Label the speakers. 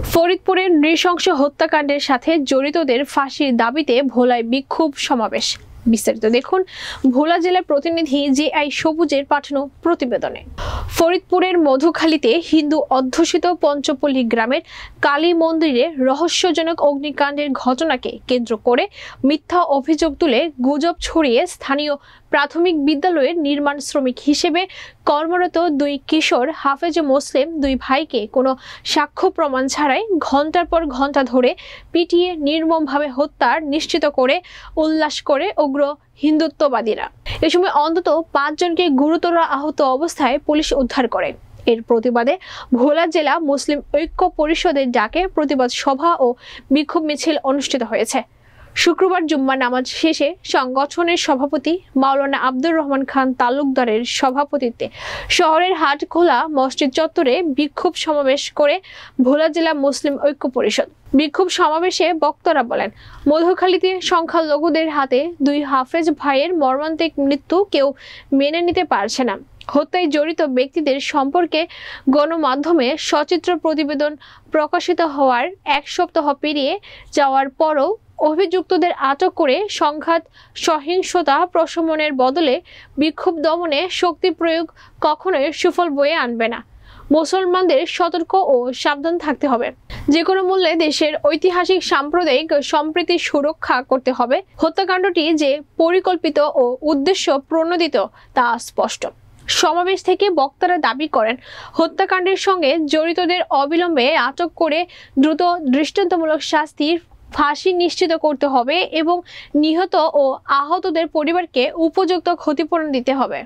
Speaker 1: ফরিদপুরের নৃশংস হত্যাকাণ্ডের সাথে জড়িতদের ফাঁসির দাবিতে ভোলায় বিক্ষোভ সমাবেশ। বিস্তারিত দেখুন ভোলা জেলার প্রতিনিধি জেআই সবুজের পাঠানো প্রতিবেদনে। ফরিদপুরের মধুখালীতে হিন্দু অধ্যুষিত পঞ্চপল্লী গ্রামের কালী মন্দিরে রহস্যজনক অগ্নিকাণ্ডের ঘটনাকে কেন্দ্র করে মিথ্যা অভিযোগ তুলে গুজব ছড়িয়ে স্থানীয় প্রাথমিক বিদ্যালয়ের নির্মাণ শ্রমিক হিসেবে কর্মরত দুই কিশোর হাফেজ মুসলিম দুই ভাইকে কোনো সাক্ষ্য প্রমাণ ছাড়াই ঘন্টার পর ঘন্টা ধরে পিটিয়ে নির্মমভাবে হত্যার নিশ্চিত করে উল্লাস করে উগ্র হিন্দুত্ববাদীরা। এ সময় অন্তত 5 জনকে গুরুতর আহত অবস্থায় পুলিশ উদ্ধার করে। এর প্রতিবাদে ভোলা জেলা মুসলিম ঐক্য পরিষদের ডাকে প্রতিবাদ সভা ও বিক্ষোভ মিছিল অনুষ্ঠিত হয়েছে। শুক্রবার জুম্মা নামাজ শেষে সংগঠনের সভাপতি মাওলানা আব্দুর রহমান খান তালুকদারের সভাপতিত্বে শহরের হাটখোলা মসজিদ চত্বরে বিক্ষোভ সমাবেশ করে ভোলা জেলা মুসলিম ঐক্য পরিষদ। বিক্ষোভ সমাবেশে বক্তারা বলেন, মধুখালীতে সংখ্যালঘুদের হাতে দুই হাফেজ ভাইয়ের মর্মান্তিক মৃত্যু কেউ মেনে নিতে পারছে না। হত্যায় জড়িত ব্যক্তিদের সম্পর্কে গণমাধ্যমে সচিত্র প্রতিবেদন প্রকাশিত হওয়ার 1 সপ্তাহ পেরিয়ে যাওয়ার পরও অভিযুক্তদের আটক করে সংঘাত সহিংসতা প্রশমনের বদলে বিক্ষোভ দমনে শক্তি প্রয়োগ কখনোই সুফল বয়ে আনবে না। মুসলমানদের সতর্ক ও সাবধান থাকতে হবে। যে কোনো মূল্যে দেশের ঐতিহাসিক সাম্প্রদায়িক সম্প্রীতি সুরক্ষা করতে হবে। হত্যাকাণ্ডটি যে পরিকল্পিত ও উদ্দেশ্য প্রণোদিত তা স্পষ্ট। সমাবেশ থেকে বক্তারা দাবি করেন, হত্যাকাণ্ডের সঙ্গে জড়িতদের অবিলম্বে আটক করে দ্রুত দৃষ্টান্তমূলক শাস্তির ফাঁসি নিশ্চিত করতে হবে এবং নিহত ও আহতদের পরিবারকে উপযুক্ত ক্ষতিপূরণ দিতে হবে।